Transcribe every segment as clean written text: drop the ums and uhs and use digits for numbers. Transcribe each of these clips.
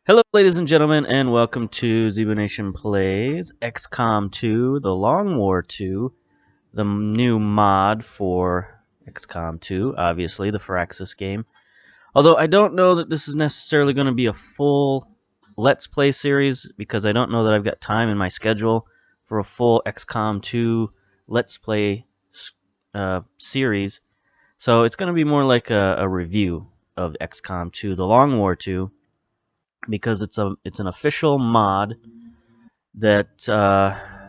Hello, ladies and gentlemen, and welcome to Zebu Nation Plays XCOM 2, The Long War 2, the new mod for XCOM 2, obviously, the Firaxis game. Although I don't know that this is necessarily going to be a full Let's Play series, because I don't know that I've got time in my schedule for a full XCOM 2 Let's Play series. So it's going to be more like a review of XCOM 2, The Long War 2, because it's an official mod that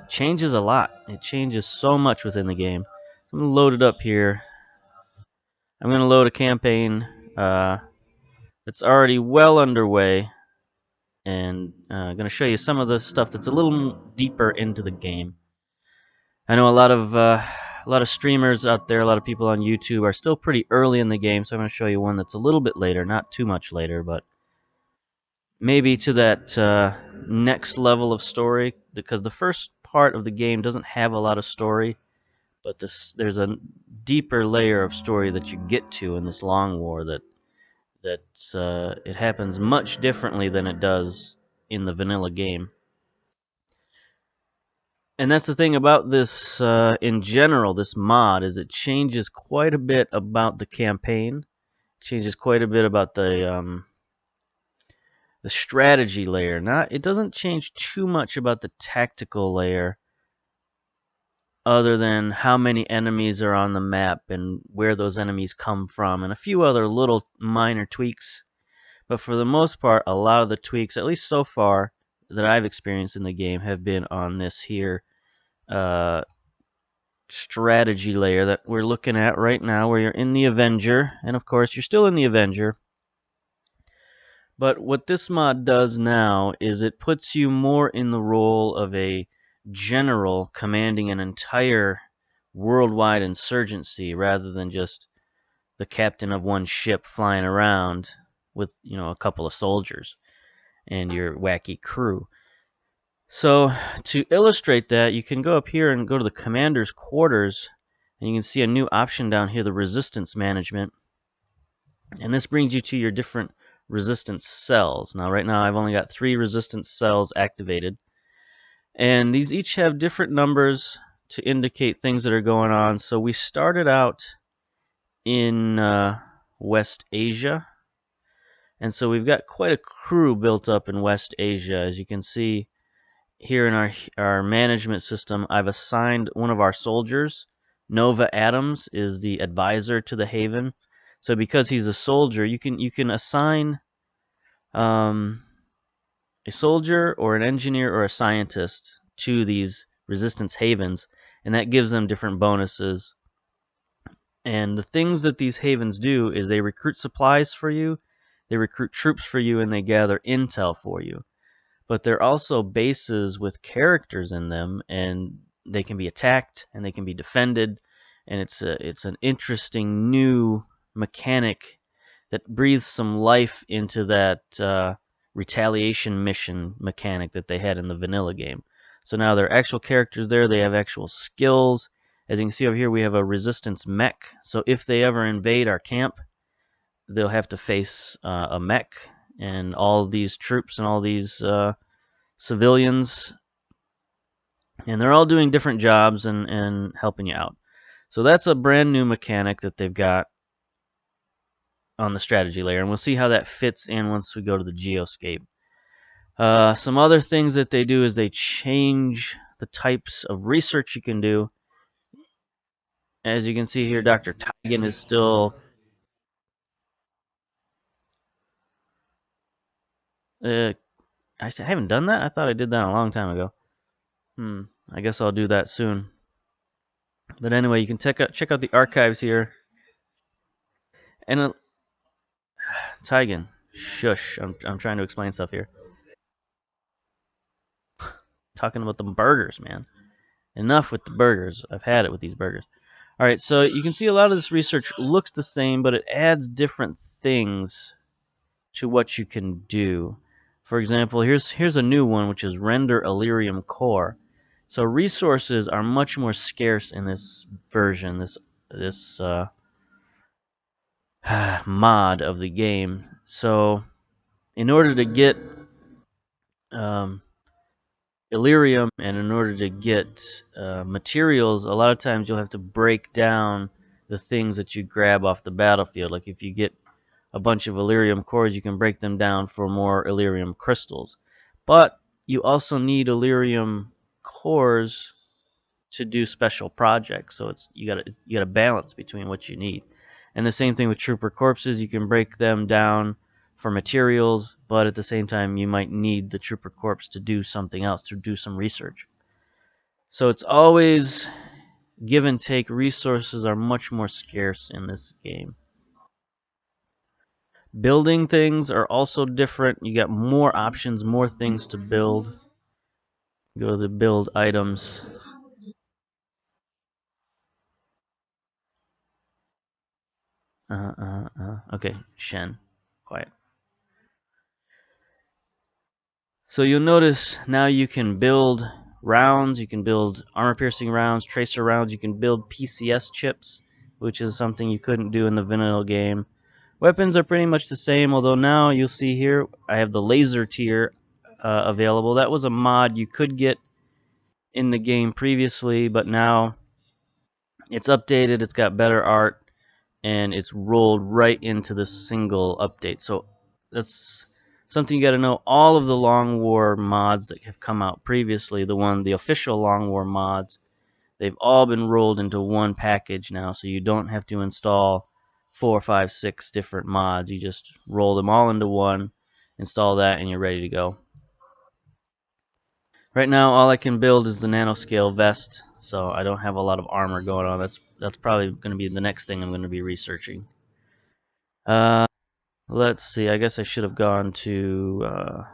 changes a lot. It changes so much within the game. I'm gonna load it up here. I'm gonna load a campaign that's already well underway, and I'm gonna show you some of the stuff that's a little deeper into the game. I know a lot of streamers out there, a lot of people on YouTube are still pretty early in the game, so I'm gonna show you one that's a little bit later, not too much later, but maybe to that next level of story, because the first part of the game doesn't have a lot of story, but there's a deeper layer of story that you get to in this long war that it happens much differently than it does in the vanilla game. And that's the thing about this in general, this mod, is it changes quite a bit about the campaign, changes quite a bit about the strategy layer. It doesn't change too much about the tactical layer, other than how many enemies are on the map and where those enemies come from, and a few other little minor tweaks. But for the most part, a lot of the tweaks, at least so far, that I've experienced in the game have been on this here uh, strategy layer that we're looking at right now, where you're in the Avenger, and of course you're still in the Avenger. But what this mod does now is it puts you more in the role of a general commanding an entire worldwide insurgency, rather than just the captain of one ship flying around with, a couple of soldiers and your wacky crew. So to illustrate that, you can go up here and go to the commander's quarters, and you can see a new option down here, the resistance management. And this brings you to your different resistance cells. Now right now I've only got 3 resistance cells activated, and these each have different numbers to indicate things that are going on. So we started out in West Asia, and so we've got quite a crew built up in West Asia. As you can see here in our management system, I've assigned one of our soldiers. Nova Adams is the advisor to the Haven. So because he's a soldier, you can assign a soldier or an engineer or a scientist to these resistance havens, and that gives them different bonuses. And the things that these havens do is they recruit supplies for you, they recruit troops for you, and they gather intel for you. But they're also bases with characters in them, and they can be attacked and they can be defended, and it's an interesting new mechanic that breathes some life into that retaliation mission mechanic that they had in the vanilla game. So now there are actual characters there, they have actual skills. As you can see over here, we have a resistance mech. So if they ever invade our camp, they'll have to face a mech, and all of these troops and all these civilians, and they're all doing different jobs and helping you out. So that's a brand new mechanic that they've got on the strategy layer, and we'll see how that fits in once we go to the geoscape. Some other things that they do is they change the types of research you can do. As you can see here, Dr. Tigan is still uh, I haven't done that. I thought I did that a long time ago. I guess I'll do that soon. But anyway, you can check out the archives here. And Tigan, shush! I'm trying to explain stuff here. Talking about the burgers, man. Enough with the burgers. I've had it with these burgers. All right, so you can see a lot of this research looks the same, but it adds different things to what you can do. For example, here's a new one, which is render Illyrium core. So resources are much more scarce in this version, this mod of the game. So in order to get um, Illyrium, and in order to get materials, a lot of times you'll have to break down the things that you grab off the battlefield. Like if you get a bunch of Illyrium cores, you can break them down for more Illyrium crystals. But you also need Illyrium cores to do special projects. So you got to balance between what you need. And the same thing with trooper corpses, you can break them down for materials, but at the same time you might need the trooper corpse to do something else, to do some research. So it's always give and take. Resources are much more scarce in this game. Building things are also different. You got more options, more things to build. Go to the build items. Okay, Shen, quiet. So you'll notice now you can build rounds, you can build armor-piercing rounds, tracer rounds, you can build PCS chips, which is something you couldn't do in the vanilla game. Weapons are pretty much the same, although now you'll see here I have the laser tier available. That was a mod you could get in the game previously, but now it's updated, it's got better art, and it's rolled right into the single update. So that's something you got to know. All of the Long War mods that have come out previously, the official Long War mods, they've all been rolled into one package now, so you don't have to install 4, 5, 6 different mods. You just roll them all into one, install that, and you're ready to go. Right now, all I can build is the nanoscale vest, so I don't have a lot of armor going on. That's probably going to be the next thing I'm going to be researching. Let's see. I guess I should have gone to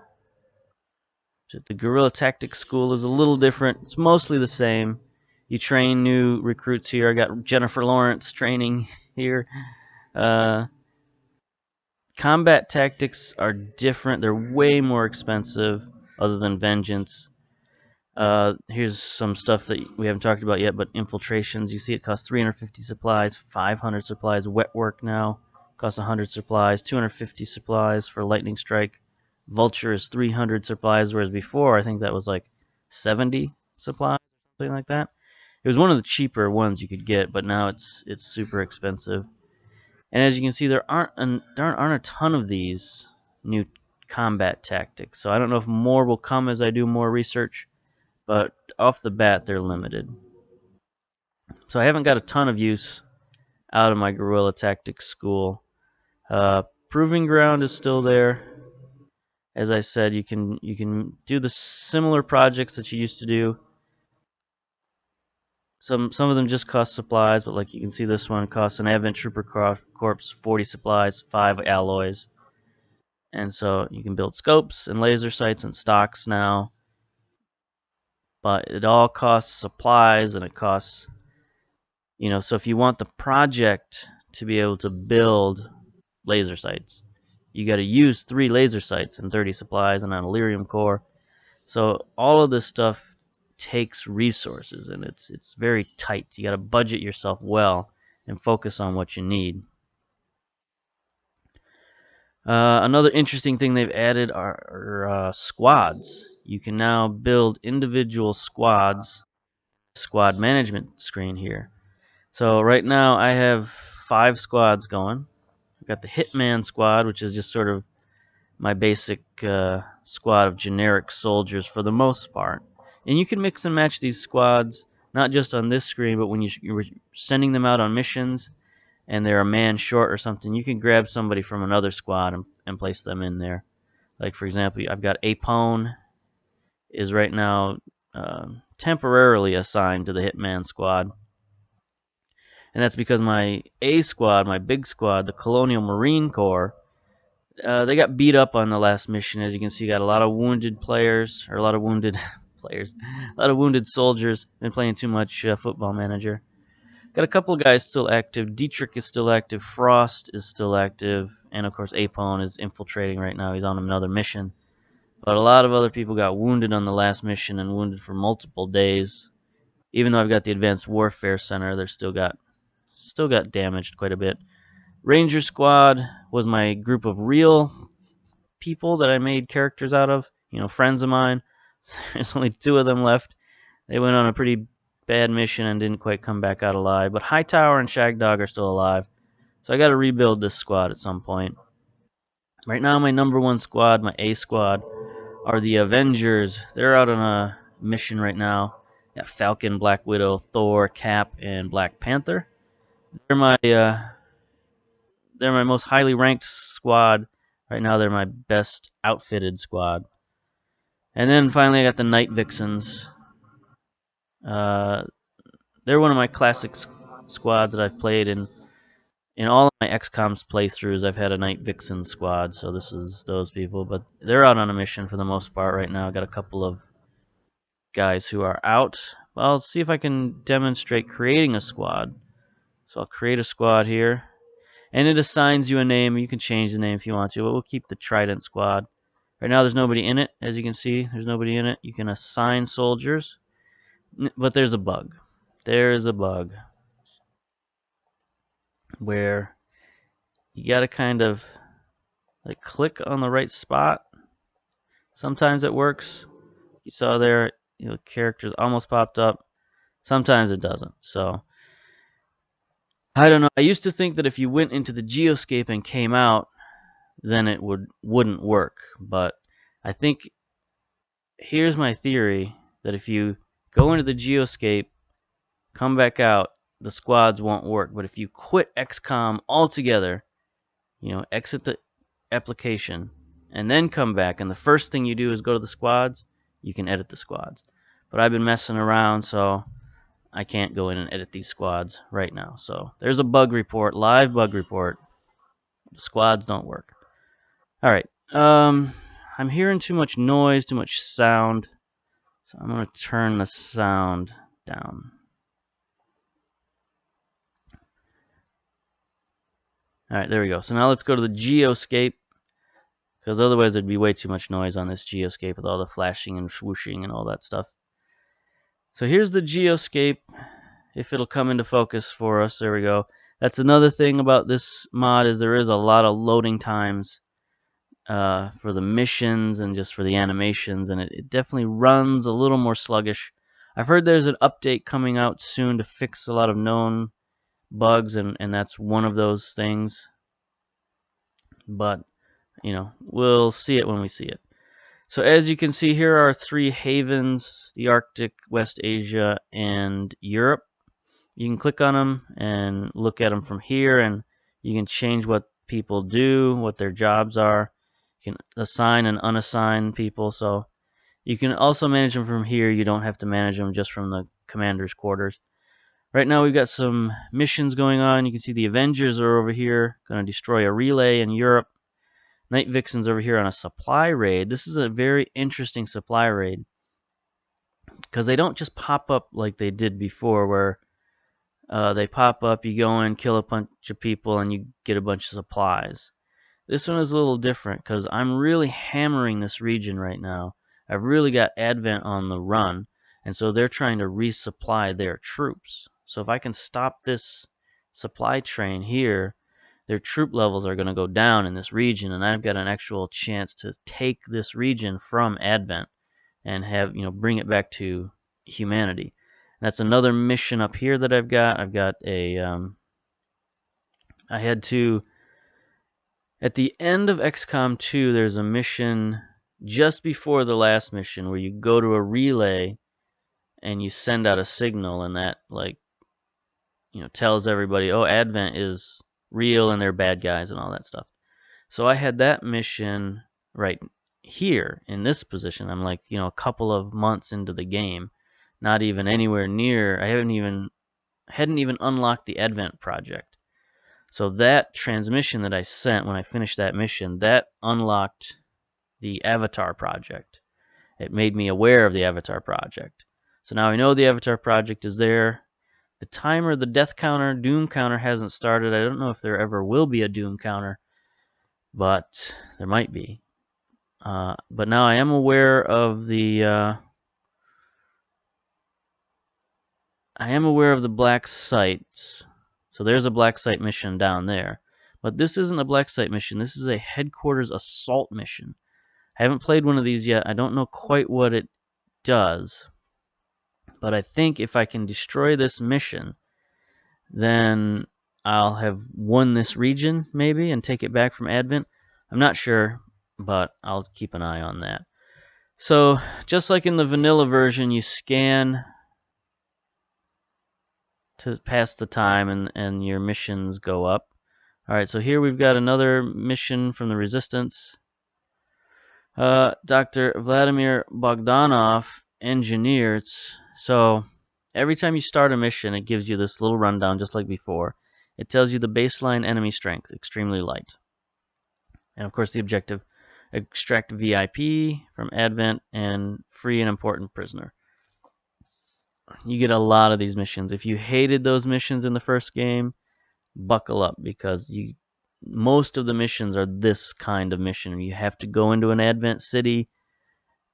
the Guerrilla Tactics School. Is a little different. It's mostly the same. You train new recruits here. I got Jennifer Lawrence training here. Uh, Combat tactics are different. They're way more expensive, other than Vengeance. Here's some stuff that we haven't talked about yet, but infiltrations. You see it costs 350 supplies, 500 supplies. Wet work now costs 100 supplies, 250 supplies for lightning strike. Vulture is 300 supplies, whereas before I think that was like 70 supplies, something like that. It was one of the cheaper ones you could get, but now it's super expensive. And as you can see, there aren't a ton of these new combat tactics. So I don't know if more will come as I do more research, but off the bat they're limited. So I haven't got a ton of use out of my guerrilla tactics school. Proving ground is still there. As I said, you can do the similar projects that you used to do. Some of them just cost supplies, but like you can see, this one costs an Advent Trooper Corpse 40 supplies, 5 alloys, and so you can build scopes and laser sights and stocks now. But it all costs supplies, and it costs, so if you want the project to be able to build laser sights, you got to use 3 laser sights and 30 supplies and an Illyrium core. So all of this stuff takes resources, and it's very tight. You got to budget yourself well and focus on what you need. Another interesting thing they've added are squads. You can now build individual squads. Squad management screen here. So right now I have 5 squads going. I've got the Hitman squad, which is just sort of my basic squad of generic soldiers for the most part. And you can mix and match these squads, not just on this screen, but when you're sending them out on missions and they're a man short or something, you can grab somebody from another squad and place them in there. Like, for example, I've got Apone is right now temporarily assigned to the Hitman squad. And that's because my A squad, my big squad, the Colonial Marine Corps, they got beat up on the last mission. As you can see, got a lot of wounded players, or a lot of wounded players, a lot of wounded soldiers. Been playing too much Football Manager. Got a couple of guys still active. Dietrich is still active. Frost is still active. And, of course, Apone is infiltrating right now. He's on another mission. But a lot of other people got wounded on the last mission and wounded for multiple days. Even though I've got the Advanced Warfare Center, they're still got damaged quite a bit. Ranger Squad was my group of real people that I made characters out of. friends of mine. There's only 2 of them left. They went on a pretty bad mission and didn't quite come back out alive. But Hightower and Shagdog are still alive. So I got to rebuild this squad at some point. Right now, my number 1 squad, my A squad, are the Avengers. They're out on a mission right now. Got Falcon, Black Widow, Thor, Cap, and Black Panther. They're my most highly ranked squad. Right now, they're my best outfitted squad. And then finally, I got the Night Vixens. They're one of my classic squads that I've played in all of my XCOM's playthroughs. I've had a Night Vixen squad, so this is those people. But they're out on a mission for the most part right now. I got a couple of guys who are out. Well, let's see if I can demonstrate creating a squad. So I'll create a squad here. And it assigns you a name. You can change the name if you want to, but we'll keep the Trident squad. Right now there's nobody in it. As you can see, there's nobody in it. You can assign soldiers, but there's a bug. There's a bug where you got to kind of like click on the right spot. Sometimes it works. You saw there, characters almost popped up. Sometimes it doesn't. So I don't know. I used to think that if you went into the geoscape and came out, then it wouldn't work. But I think here's my theory that if you go into the geoscape, come back out, the squads won't work. But if you quit XCOM altogether, exit the application, and then come back, and the first thing you do is go to the squads, you can edit the squads. But I've been messing around, so I can't go in and edit these squads right now. So there's a bug report, live bug report. The squads don't work. All right. I'm hearing too much noise, too much sound. So I'm going to turn the sound down. All right, there we go. So now let's go to the geoscape, because otherwise there'd be way too much noise on this geoscape with all the flashing and swooshing and all that stuff. So here's the geoscape. If it'll come into focus for us, there we go. That's another thing about this mod, is there is a lot of loading times for the missions and just for the animations, and it definitely runs a little more sluggish. I've heard there's an update coming out soon to fix a lot of known bugs, and that's one of those things. But, we'll see it when we see it. So as you can see, here are 3 havens: the Arctic, West Asia, and Europe. You can click on them and look at them from here, and you can change what people do, what their jobs are. You can assign and unassign people, so you can also manage them from here. You don't have to manage them just from the commander's quarters. Right now we've got some missions going on. You can see the Avengers are over here, going to destroy a relay in Europe. Night Vixen's over here on a supply raid. This is a very interesting supply raid, because they don't just pop up like they did before, where they pop up, you go in, kill a bunch of people, and you get a bunch of supplies. This one is a little different, because I'm really hammering this region right now. I've really got Advent on the run, and so they're trying to resupply their troops. So if I can stop this supply train here, their troop levels are going to go down in this region, and I've got an actual chance to take this region from Advent and have, bring it back to humanity. That's another mission up here that I've got. I've got a, I had to, at the end of XCOM 2, there's a mission just before the last mission where you go to a relay and you send out a signal, and that, tells everybody, oh, Advent is real and they're bad guys and all that stuff. So I had that mission right here in this position. I'm like, a couple of months into the game, not even anywhere near. I hadn't even unlocked the Advent project. So that transmission that I sent when I finished that mission, that unlocked the Avatar project. It made me aware of the Avatar project. So now I know the Avatar project is there. The timer, the death counter, doom counter hasn't started. I don't know if there ever will be a doom counter, but there might be. But now I am aware of the black sites. So there's a black site mission down there. But this isn't a black site mission. This is a headquarters assault mission. I haven't played one of these yet. I don't know quite what it does. But I think if I can destroy this mission, then I'll have won this region, maybe, and take it back from Advent. I'm not sure, but I'll keep an eye on that. So, just like in the vanilla version, you scan to pass the time and your missions go up. Alright, so here we've got another mission from the Resistance. Dr. Vladimir Bogdanov, engineer. So every time you start a mission, it gives you this little rundown just like before. It tells you the baseline enemy strength, extremely light. And of course the objective, extract VIP from Advent and free an important prisoner. You get a lot of these missions. If you hated those missions in the first game, buckle up, because most of the missions are this kind of mission. You have to go into an Advent city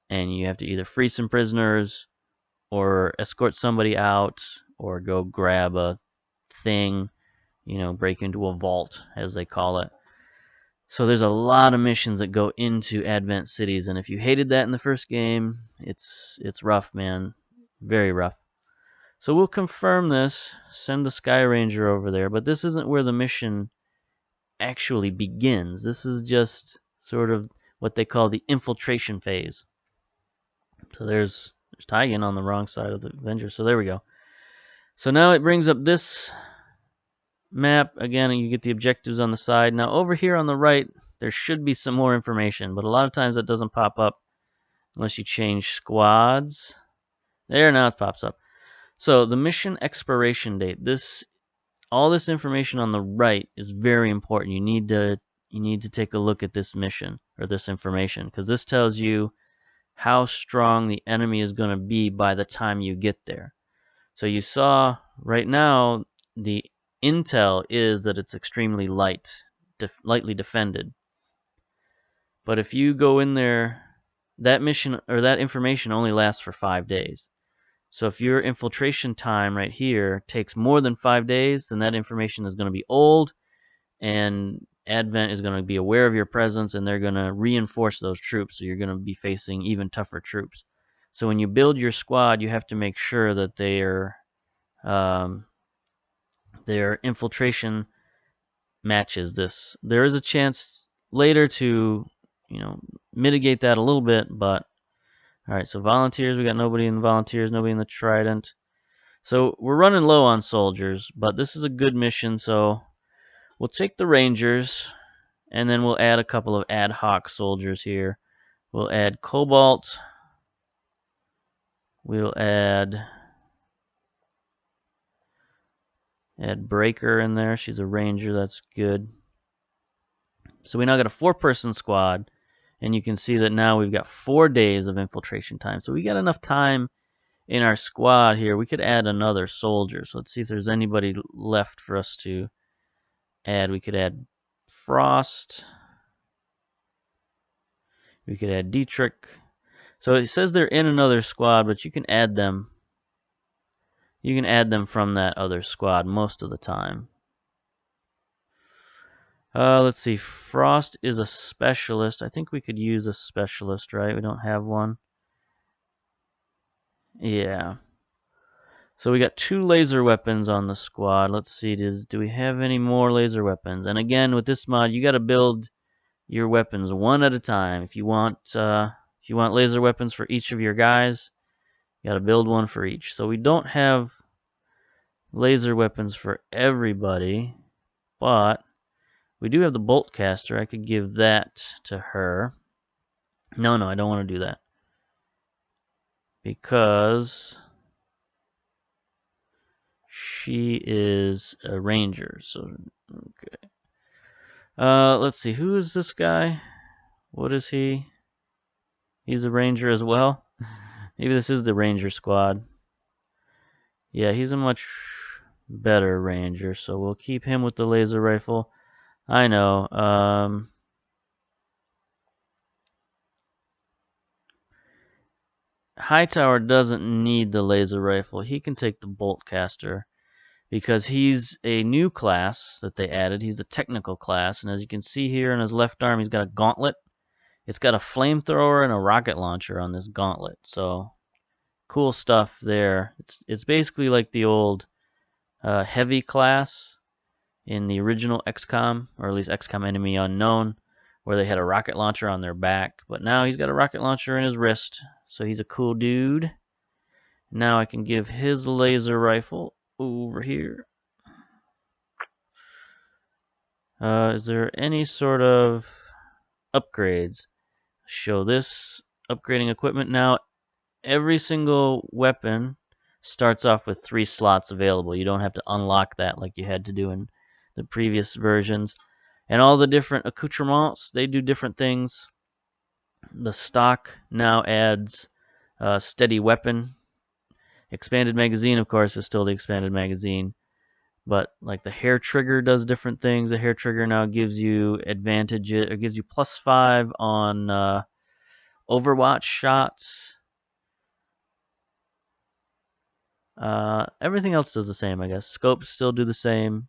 and you have to either free some prisoners or escort somebody out or go grab a thing, break into a vault, as they call it. So there's a lot of missions that go into Advent cities, and if you hated that in the first game, it's rough, man. Very rough. So we'll confirm this, send the Sky Ranger over there, but this isn't where the mission actually begins. This is just sort of what they call the infiltration phase. So there's Tigan on the wrong side of the Avenger. So there we go. So now it brings up this map again, and you get the objectives on the side. Now over here on the right, there should be some more information, but a lot of times that doesn't pop up unless you change squads. There, now it pops up. So the mission expiration date. All this information on the right is very important. You need to take a look at this mission or this information, because this tells you how strong the enemy is going to be by the time you get there. So you saw right now the intel is that it's extremely lightly defended. But if you go in there, that mission or that information only lasts for 5 days. So if your infiltration time right here takes more than 5 days, then that information is going to be old, and Advent is going to be aware of your presence, and they're going to reinforce those troops. So you're going to be facing even tougher troops. So when you build your squad, you have to make sure that their infiltration matches this. There is a chance later to, mitigate that a little bit, but all right. So volunteers, we got nobody in the volunteers, nobody in the Trident. So we're running low on soldiers, but this is a good mission. So we'll take the Rangers, and then we'll add a couple of ad hoc soldiers here. We'll add Cobalt. We'll add Breaker in there. She's a Ranger. That's good. So we now got a 4-person squad, and you can see that now we've got 4 days of infiltration time. So we got enough time in our squad here. We could add another soldier. So let's see if there's anybody left for us to add. We could add Frost. We could add Dietrich. So it says they're in another squad, but you can add them. You can add them from that other squad most of the time. Let's see. Frost is a specialist. I think we could use a specialist, right? We don't have one. Yeah. So we got 2 laser weapons on the squad. Let's see. Do we have any more laser weapons? And again, with this mod, you got to build your weapons one at a time. If you want laser weapons for each of your guys, you got to build one for each. So we don't have laser weapons for everybody, but we do have the bolt caster. I could give that to her. No, I don't want to do that, because she is a ranger. So okay. Let's see. Who is this guy? What is he? He's a ranger as well. Maybe this is the ranger squad. Yeah, he's a much better ranger, so we'll keep him with the laser rifle. I know. Hightower doesn't need the laser rifle. He can take the bolt caster, because he's a new class that they added. He's the technical class, and as you can see here on his left arm, he's got a gauntlet. It's got a flamethrower and a rocket launcher on this gauntlet, so cool stuff there. It's basically like the old heavy class in the original Xcom, or at least Xcom Enemy Unknown, where they had a rocket launcher on their back. But now he's got a rocket launcher in his wrist, so he's a cool dude. Now I can give his laser rifle over here. Is there any sort of upgrades? Show this upgrading equipment. Now, every single weapon starts off with 3 slots available. You don't have to unlock that like you had to do in the previous versions. And all the different accoutrements, they do different things. The stock now adds steady weapon. Expanded magazine, of course, is still the expanded magazine. But like the hair trigger does different things. The hair trigger now gives you advantages, or gives you +5 on Overwatch shots. Everything else does the same, I guess. Scopes still do the same.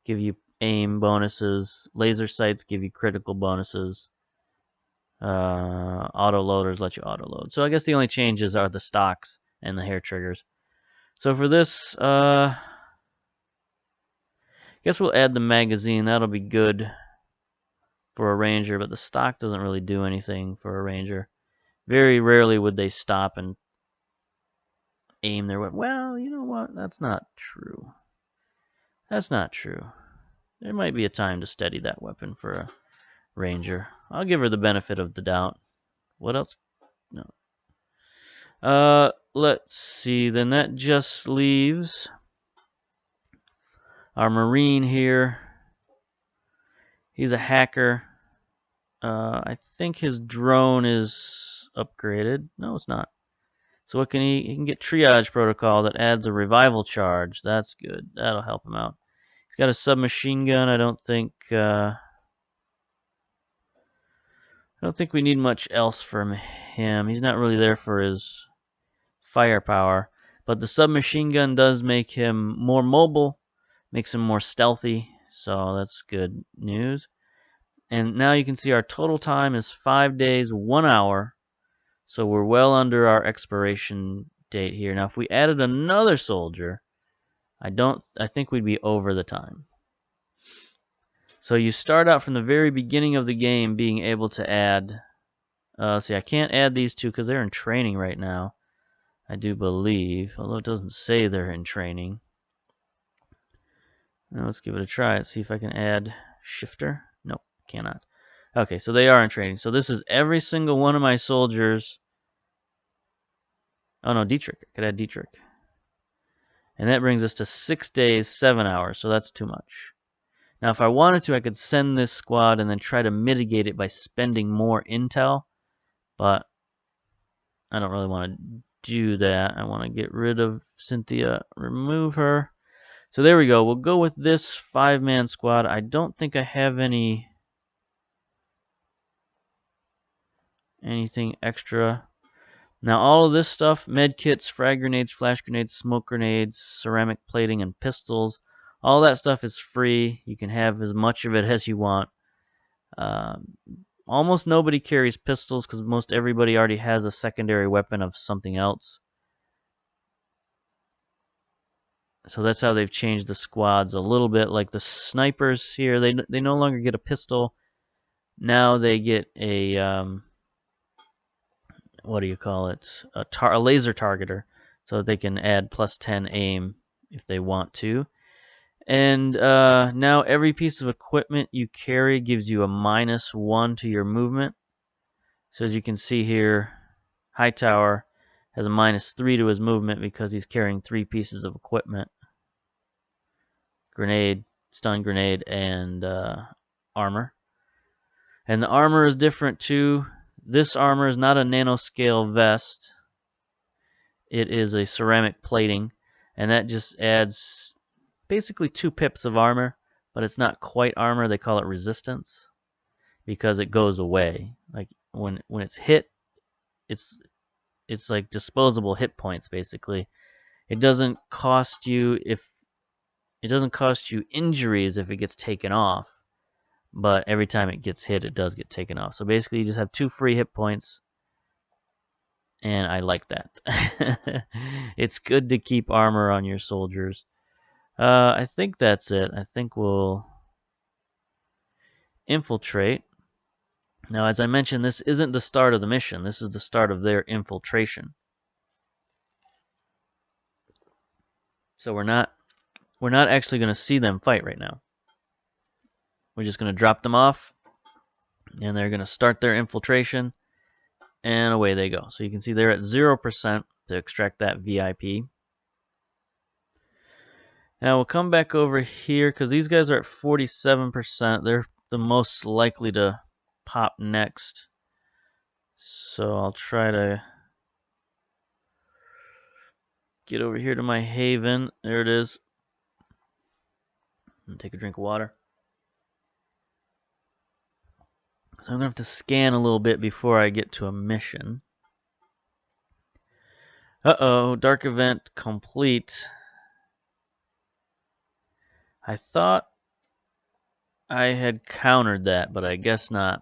Give you aim bonuses. Laser sights give you critical bonuses. Auto loaders let you auto load. So I guess the only changes are the stocks and the hair triggers. So for this, guess we'll add the magazine. That'll be good for a ranger, but the stock doesn't really do anything for a ranger. Very rarely would they stop and aim their weapon. Well, you know what? That's not true. That's not true. There might be a time to steady that weapon for a ranger. I'll give her the benefit of the doubt. What else? No. Let's see. Then that just leaves our Marine here. He's a hacker. I think his drone is upgraded. No, it's not. So what can he? He can get triage protocol that adds a revival charge. That's good. That'll help him out. He's got a submachine gun. I don't think we need much else from him. He's not really there for his firepower. But the submachine gun does make him more mobile, makes him more stealthy. So that's good news. And now you can see our total time is 5 days, 1 hour. So we're well under our expiration date here. Now, if we added another soldier, I think we'd be over the time. So you start out from the very beginning of the game being able to add. See, I can't add these two because they're in training right now. I do believe, although it doesn't say they're in training. Now let's give it a try. Let's see if I can add shifter. Nope, cannot. Okay, so they are in training. So this is every single one of my soldiers. Oh no, Dietrich. I could add Dietrich. And that brings us to 6 days, 7 hours. So that's too much. Now, if I wanted to, I could send this squad and then try to mitigate it by spending more intel. But I don't really want to do that. I want to get rid of Cynthia, remove her. So there we go. We'll go with this 5-man squad. I don't think I have anything extra. Now all of this stuff, med kits, frag grenades, flash grenades, smoke grenades, ceramic plating, and pistols, all that stuff is free. You can have as much of it as you want. Almost nobody carries pistols because most everybody already has a secondary weapon of something else. So that's how they've changed the squads a little bit. Like the snipers here, they no longer get a pistol. Now they get a what do you call it? A laser targeter, so they can add +10 aim if they want to. And now every piece of equipment you carry gives you a -1 to your movement. So as you can see here, Hightower has a -3 to his movement because he's carrying 3 pieces of equipment. Grenade, stun grenade, and armor. And the armor is different too. This armor is not a nanoscale vest. It is a ceramic plating, and that just adds basically 2 pips of armor, but it's not quite armor. They call it resistance because it goes away. Like when it's hit, it's like disposable hit points basically. It doesn't cost you injuries if it gets taken off, but every time it gets hit, it does get taken off. So basically, you just have 2 free hit points, and I like that. It's good to keep armor on your soldiers. I think that's it. I think we'll infiltrate. Now, as I mentioned, this isn't the start of the mission. This is the start of their infiltration. So we're not actually going to see them fight right now. We're just going to drop them off, and they're going to start their infiltration, and away they go. So you can see they're at 0% to extract that VIP. Now we'll come back over here because these guys are at 47%. They're the most likely to pop next. So I'll try to get over here to my haven. There it is. And take a drink of water. So I'm going to have to scan a little bit before I get to a mission. Uh-oh, dark event complete. I thought I had countered that, but I guess not.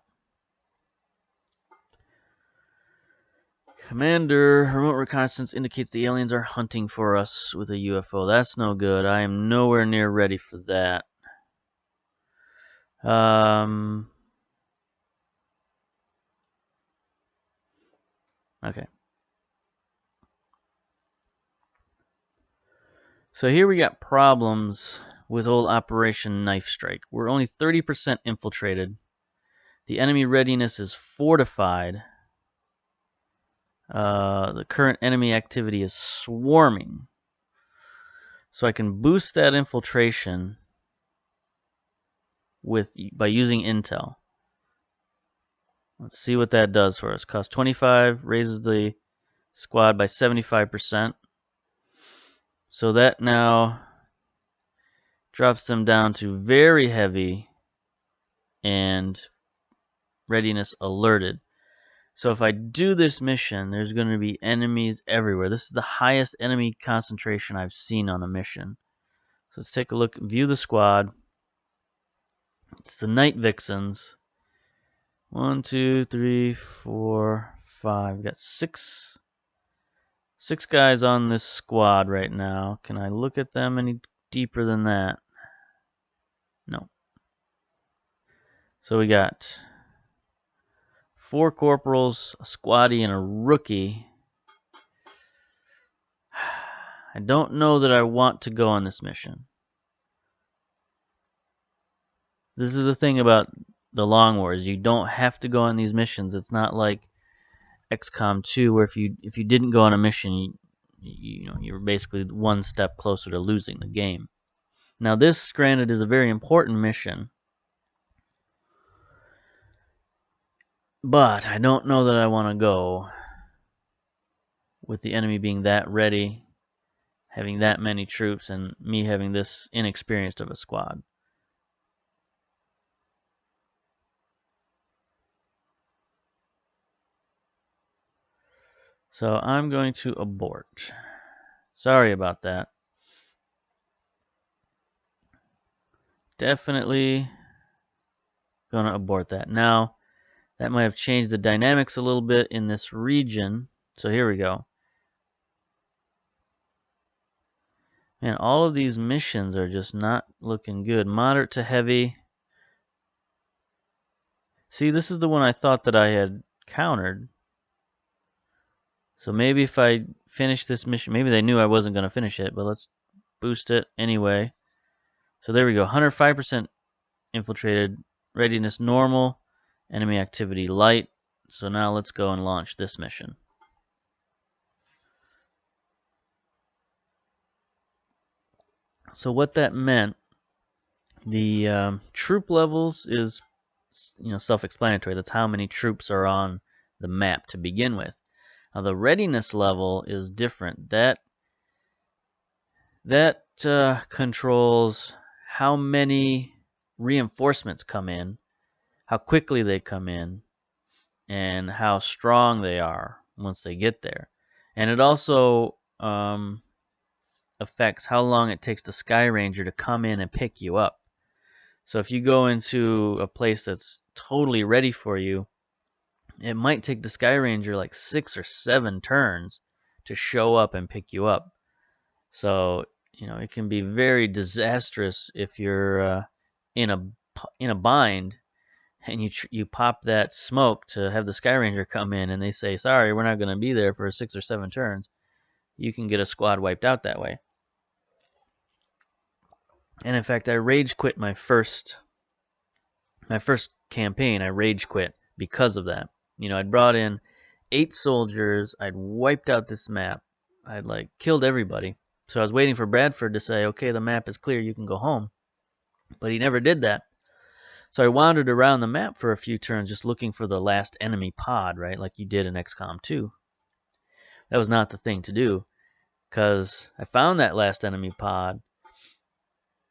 Commander, remote reconnaissance indicates the aliens are hunting for us with a UFO. That's no good. I am nowhere near ready for that. Okay. So here we got problems with old Operation Knife Strike. We're only 30% infiltrated. The enemy readiness is fortified. The current enemy activity is swarming. So I can boost that infiltration by using intel. Let's see what that does for us. Cost 25, raises the squad by 75%. So that now drops them down to very heavy and readiness alerted. So if I do this mission, there's going to be enemies everywhere. This is the highest enemy concentration I've seen on a mission. So let's take a look, view the squad. It's the Night Vixens. 1, 2, 3, 4, 5. We've got six guys on this squad right now. Can I look at them any deeper than that? No. So we got 4 corporals, a squaddie, and a rookie. I don't know that I want to go on this mission. This is the thing about the Long Wars. You don't have to go on these missions. It's not like Xcom 2 where if you didn't go on a mission, you're basically one step closer to losing the game. Now this, granted, is a very important mission, but I don't know that I want to go with the enemy being that ready, having that many troops, and me having this inexperienced of a squad. So I'm going to abort. Sorry about that. Definitely going to abort that. Now, that might have changed the dynamics a little bit in this region. So here we go. Man, all of these missions are just not looking good. Moderate to heavy. See, this is the one I thought that I had countered. So maybe if I finish this mission, maybe they knew I wasn't going to finish it, but let's boost it anyway. So there we go, 105% infiltrated, readiness normal, enemy activity light. So now let's go and launch this mission. So what that meant, the troop levels is self-explanatory. That's how many troops are on the map to begin with. Now the readiness level is different. That controls how many reinforcements come in, how quickly they come in, and how strong they are once they get there. And it also affects how long it takes the Sky Ranger to come in and pick you up. So if you go into a place that's totally ready for you, it might take the Sky Ranger like 6 or 7 turns to show up and pick you up. So, it can be very disastrous if you're in a bind and you pop that smoke to have the Sky Ranger come in and they say, sorry, we're not going to be there for 6 or 7 turns. You can get a squad wiped out that way. And in fact, I rage quit my first campaign. I rage quit because of that. I'd brought in 8 soldiers. I'd wiped out this map. I'd killed everybody. So I was waiting for Bradford to say, okay, the map is clear, you can go home. But he never did that. So I wandered around the map for a few turns just looking for the last enemy pod, right? Like you did in XCOM 2. That was not the thing to do, because I found that last enemy pod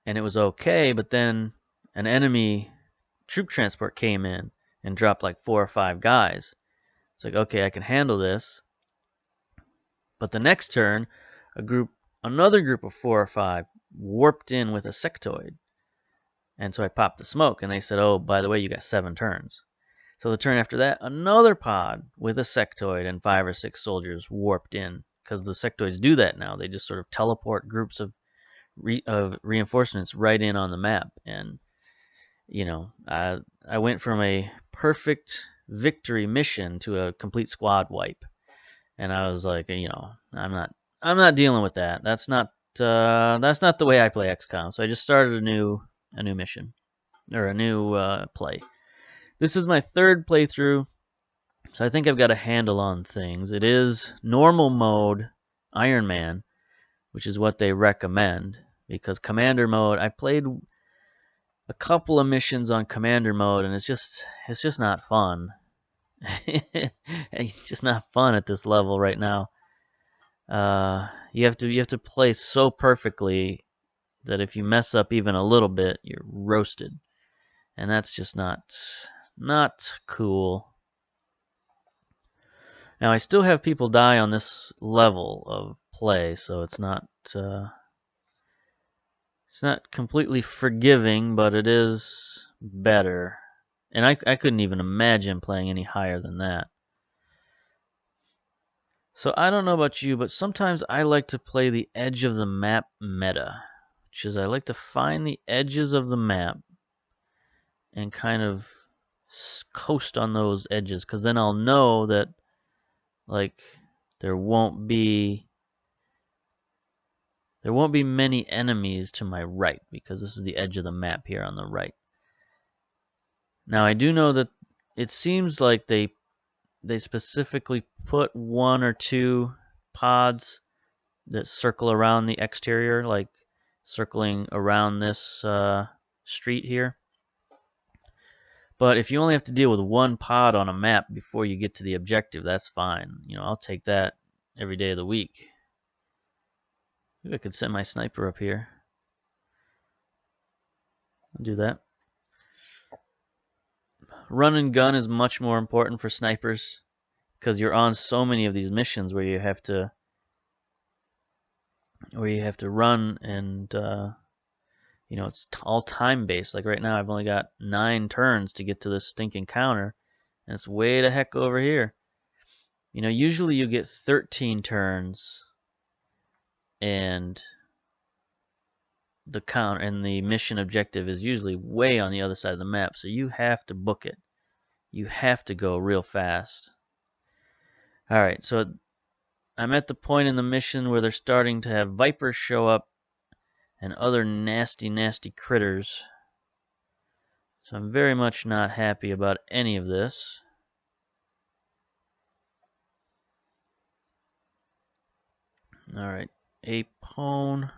and it was okay, but then an enemy troop transport came in and dropped like 4 or 5 guys. It's like, okay, I can handle this. But the next turn, another group of 4 or 5 warped in with a sectoid. And so I popped the smoke and they said, oh, by the way, you got 7 turns. So the turn after that, another pod with a sectoid and 5 or 6 soldiers warped in, because the sectoids do that now. They just sort of teleport groups of reinforcements right in on the map. And, I went from a perfect victory mission to a complete squad wipe. And I was like, I'm not dealing with that. That's not the way I play XCOM. So I just started a new mission, or a new play. This is my 3rd playthrough, so I think I've got a handle on things. It is normal mode Iron Man, which is what they recommend, because Commander mode, I played a couple of missions on Commander mode, and it's just not fun. It's just not fun at this level right now. You have to play so perfectly that if you mess up even a little bit, you're roasted, and that's just not cool. Now I still have people die on this level of play, so it's not completely forgiving, but it is better. And I couldn't even imagine playing any higher than that. So I don't know about you, but sometimes I like to play the edge of the map meta, which is I like to find the edges of the map and kind of coast on those edges, because then I'll know that there won't be many enemies to my right, because this is the edge of the map here on the right. Now I do know that it seems like they specifically put 1 or 2 pods that circle around the exterior, like circling around this street here. But if you only have to deal with 1 pod on a map before you get to the objective, that's fine. I'll take that every day of the week. Maybe I could send my sniper up here. I'll do that. Run and gun is much more important for snipers, because you're on so many of these missions where you have to run, and it's all time based. Like right now I've only got 9 turns to get to this stinking counter, and it's way the heck over here. Usually you get 13 turns, and the counter and the mission objective is usually way on the other side of the map, so you have to book it. You have to go real fast. Alright, so I'm at the point in the mission where they're starting to have vipers show up and other nasty, nasty critters. So I'm very much not happy about any of this. Alright, Apone.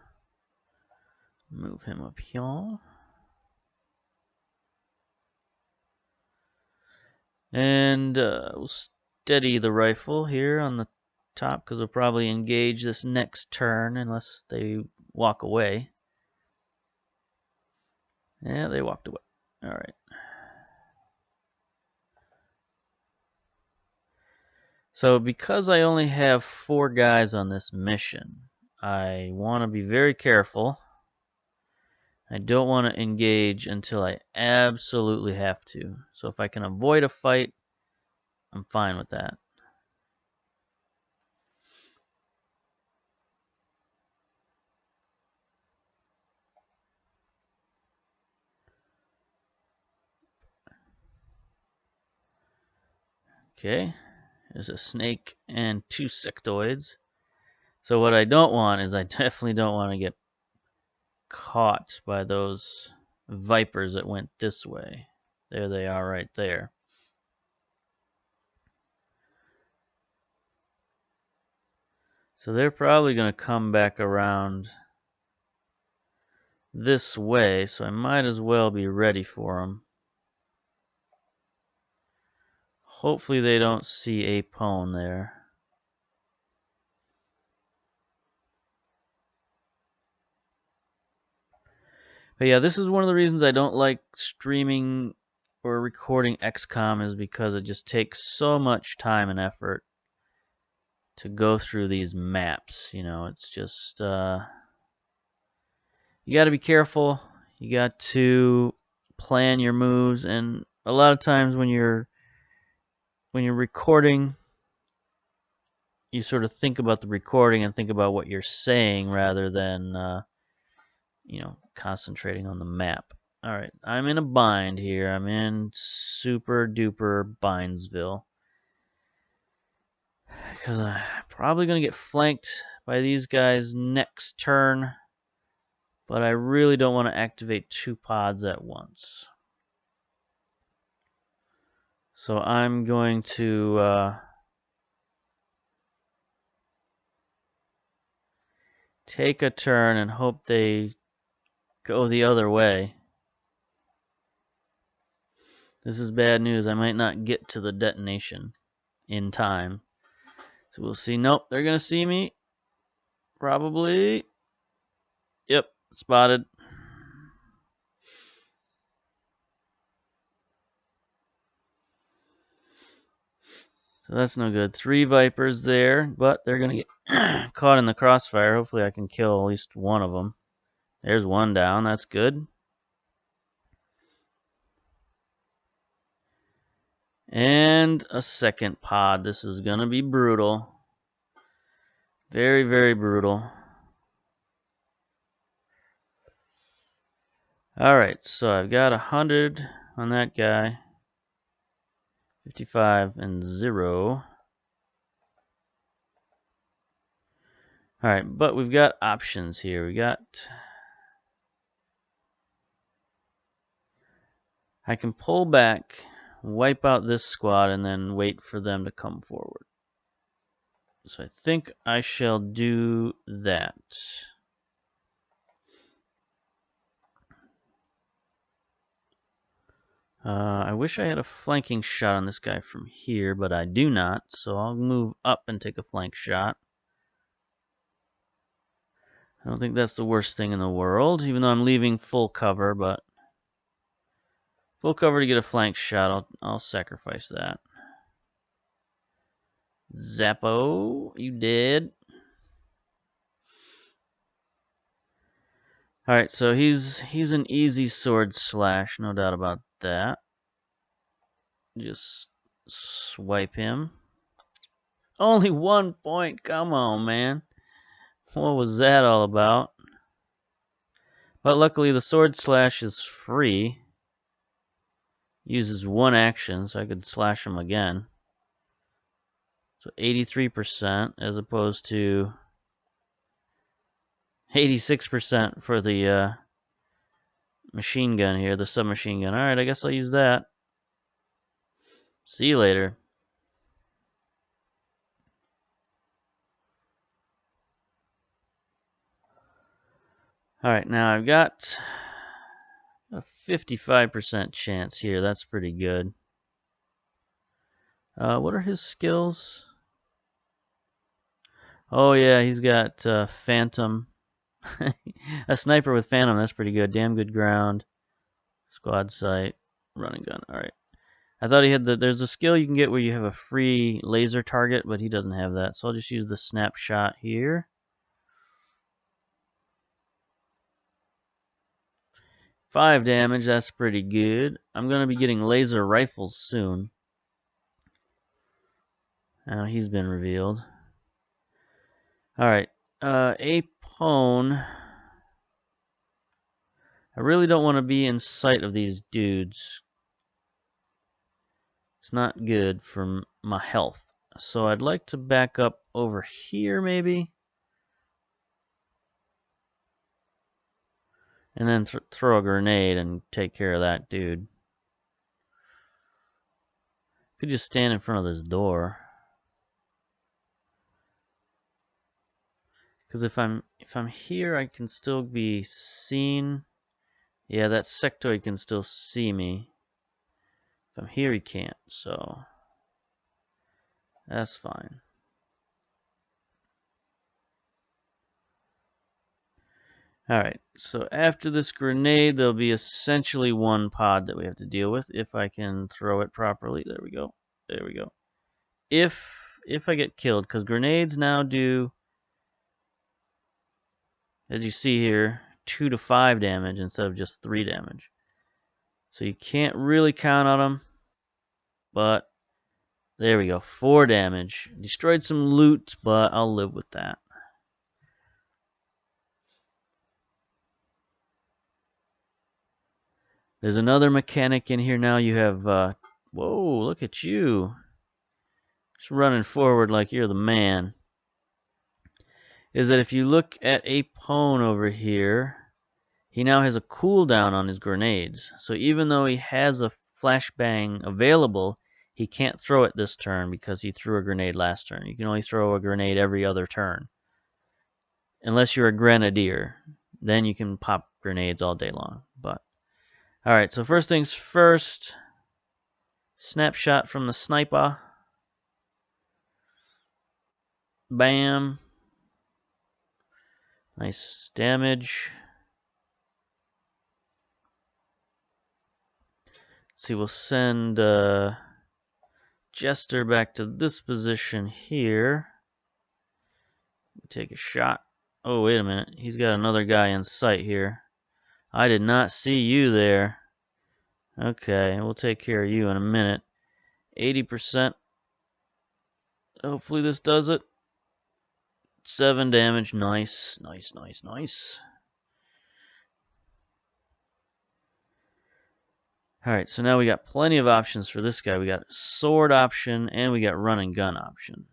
Move him up here. And we'll steady the rifle here on the top, because we'll probably engage this next turn unless they walk away. Yeah, they walked away. Alright. So because I only have 4 guys on this mission, I want to be very careful I don't want to engage until I absolutely have to. So if I can avoid a fight, I'm fine with that. Okay, there's a snake and 2 sectoids. So what I don't want is I definitely don't want to get caught by those vipers that went this way. There they are right there. So they're probably going to come back around this way, so I might as well be ready for them. Hopefully they don't see a pwn there. But yeah, this is one of the reasons I don't like streaming or recording Xcom, is because it just takes so much time and effort to go through these maps. You know, it's just you got to be careful. You got to plan your moves, and a lot of times when you're recording, you sort of think about the recording and think about what you're saying rather than concentrating on the map. All right, I'm in a bind here. I'm in super duper Bindsville because I'm probably gonna get flanked by these guys next turn, but I really don't want to activate 2 pods at once. So I'm going to take a turn and hope they go the other way. This is bad news. I might not get to the detonation in time. So we'll see. Nope, they're going to see me. Probably. Yep, spotted. So that's no good. 3 Vipers there, but they're going to get caught in the crossfire. Hopefully I can kill at least one of them. There's one down. That's good. And a second pod. This is going to be brutal. Very, very brutal. Alright, so I've got 100 on that guy. 55 and 0. Alright, but we've got options here. I can pull back, wipe out this squad, and then wait for them to come forward. So I think I shall do that. I wish I had a flanking shot on this guy from here, but I do not, so I'll move up and take a flank shot. I don't think that's the worst thing in the world, even though I'm leaving full cover, but full cover to get a flank shot, I'll sacrifice that. Zappo, you dead. Alright, so he's an easy sword slash, no doubt about that. Just swipe him. Only 1 point, come on, man. What was that all about? But luckily the sword slash is free. Uses 1 action, so I could slash him again. So 83% as opposed to 86% for the machine gun here, the submachine gun. Alright, I guess I'll use that. See you later. Alright, now I've got a 55% chance here. That's pretty good. What are his skills? Oh yeah, he's got Phantom. A sniper with Phantom, that's pretty good. Damn good ground. Squad sight. Running gun. Alright. I thought he had there's a skill you can get where you have a free laser target, but he doesn't have that. So I'll just use the snapshot here. 5 damage, that's pretty good. I'm going to be getting laser rifles soon. Now he's been revealed. Alright, Apone. I really don't want to be in sight of these dudes. It's not good for my health. So I'd like to back up over here maybe. And then throw a grenade and take care of that dude. Could just stand in front of this door. Because if I'm here, I can still be seen. Yeah, that sectoid can still see me. If I'm here, he can't. So that's fine. Alright, so after this grenade, there'll be essentially one pod that we have to deal with. If I can throw it properly. There we go. There we go. If I get killed, because grenades now do, as you see here, 2 to 5 damage instead of just 3 damage. So you can't really count on them. But there we go. 4 damage. Destroyed some loot, but I'll live with that. There's another mechanic in here now. You have, whoa, look at you. Just running forward like you're the man. Is that if you look at Apone over here, he now has a cooldown on his grenades. So even though he has a flashbang available, he can't throw it this turn because he threw a grenade last turn. You can only throw a grenade every other turn. Unless you're a grenadier. Then you can pop grenades all day long. But alright, so first things first. Snapshot from the sniper. Bam. Nice damage. Let's see, we'll send Jester back to this position here. Take a shot. Oh, wait a minute. He's got another guy in sight here. I did not see you there. Okay, we'll take care of you in a minute. 80%. Hopefully this does it. 7 damage. Nice, nice, nice, nice. Alright, so now we got plenty of options for this guy. We got sword option, and we got run and gun option.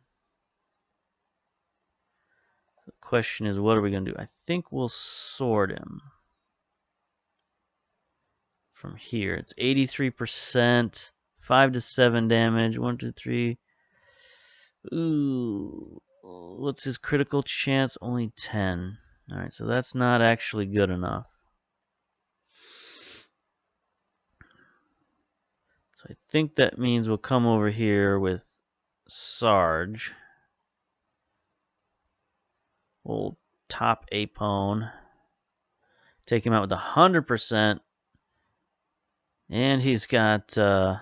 The question is, what are we going to do? I think we'll sword him. From here, it's 83%, 5 to 7 damage, 1, 2, 3. Ooh, what's his critical chance? Only 10. Alright, so that's not actually good enough. So I think that means we'll come over here with Sarge. We'll top Apone. Take him out with 100%. And he's got 61%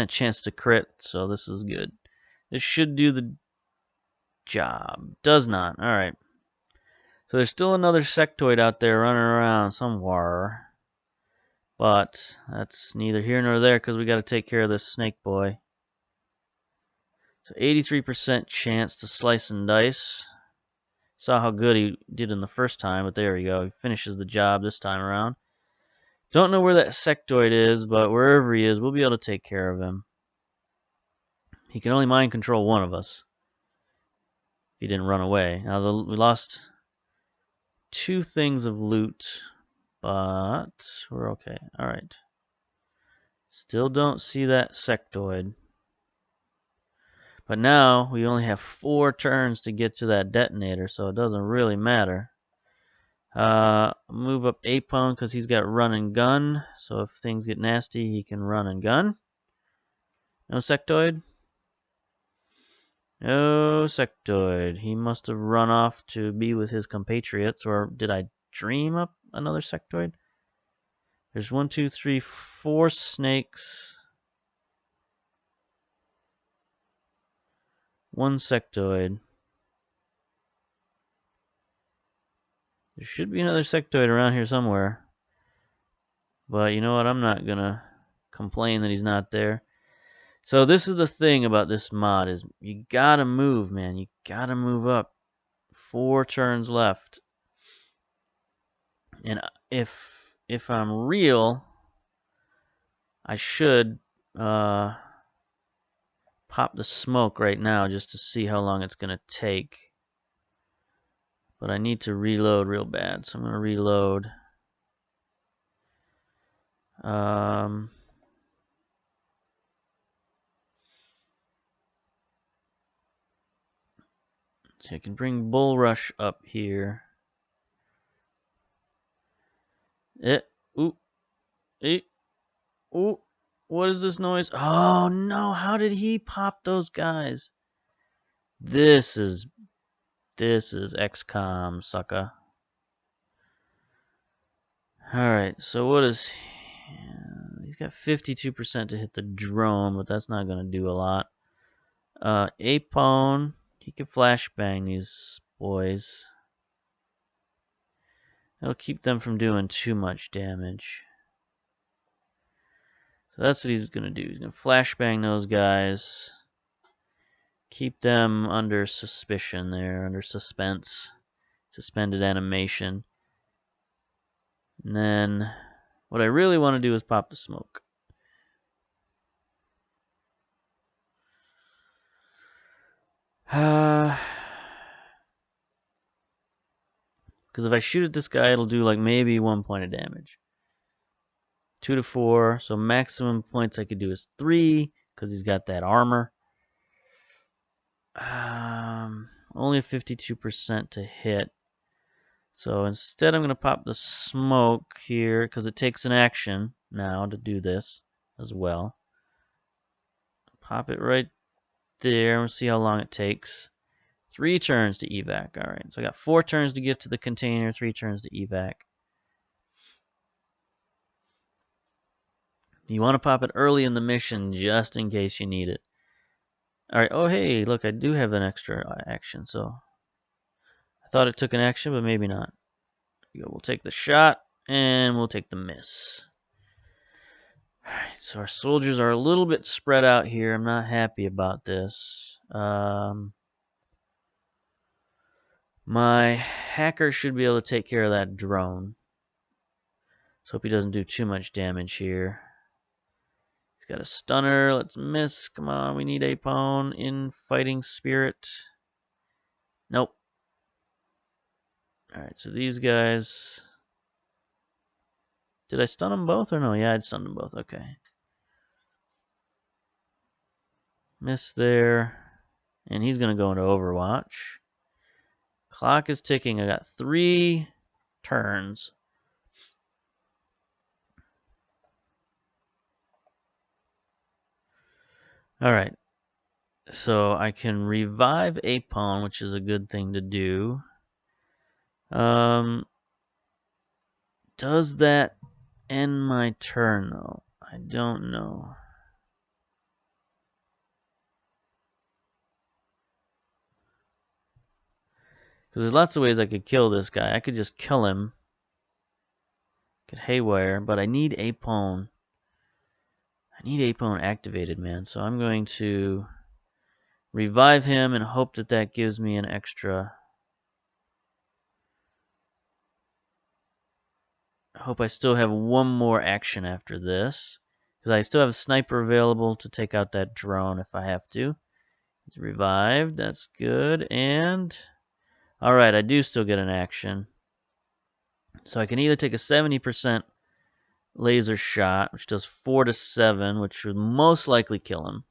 chance to crit, so this is good. This should do the job. Does not. Alright. So there's still another sectoid out there running around somewhere. But that's neither here nor there because we got to take care of this snake boy. So 83% chance to slice and dice. Saw how good he did in the first time, but there we go. He finishes the job this time around. Don't know where that sectoid is, but wherever he is, we'll be able to take care of him. He can only mind control one of us. If he didn't run away. Now, we lost 2 things of loot, but we're okay. Alright. Still don't see that sectoid. But now, we only have 4 turns to get to that detonator, so it doesn't really matter. Move up Apone because he's got run and gun. So if things get nasty, he can run and gun. No sectoid? No sectoid. He must have run off to be with his compatriots, or did I dream up another sectoid? There's 1, 2, 3, 4 snakes. 1 sectoid. There should be another sectoid around here somewhere. But you know what? I'm not gonna complain that he's not there. So this is the thing about this mod is you gotta move, man. You gotta move up. 4 turns left. And if I'm real, I should pop the smoke right now just to see how long it's gonna take. But I need to reload real bad, so I'm gonna reload. So I can bring Bull Rush up here. Ooh, ooh, what is this noise? Oh no, how did he pop those guys? This is Xcom, sucker. Alright, so what is he's got 52% to hit the drone, but that's not gonna do a lot. Apone, he can flashbang these boys. It'll keep them from doing too much damage. So that's what he's gonna do. He's gonna flashbang those guys. Keep them under suspicion there, under suspense. Suspended animation. And then what I really want to do is pop the smoke. Because if I shoot at this guy, it'll do like maybe 1 point of damage. 2 to 4, so maximum points I could do is 3, because he's got that armor. Only 52% to hit. So instead I'm going to pop the smoke here, because it takes an action now to do this as well. Pop it right there, we'll see how long it takes. 3 turns to evac. Alright, so I got 4 turns to get to the container, 3 turns to evac. You want to pop it early in the mission just in case you need it. Alright, oh hey, look, I do have an extra action, so I thought it took an action, but maybe not. We'll take the shot, and we'll take the miss. Alright, so our soldiers are a little bit spread out here. I'm not happy about this. My hacker should be able to take care of that drone. Let's hope he doesn't do too much damage here. He's got a stunner. Let's miss. Come on, we need Apone in fighting spirit. Nope. Alright, so these guys... Did I stun them both or no? Yeah, I'd stunned them both. Okay. Miss there. And he's going to go into Overwatch. Clock is ticking. I got 3 turns. Alright. So I can revive Apone, which is a good thing to do. Does that end my turn, though? I don't know. Because there's lots of ways I could kill this guy. I could just kill him. Get haywire, but I need Apone. I need Apone activated, man. So I'm going to revive him and hope that that gives me an extra. I hope I still have one more action after this. Because I still have a sniper available to take out that drone if I have to. He's revived. That's good. And... Alright, I do still get an action. So I can either take a 70% laser shot, which does 4 to 7, which would most likely kill him.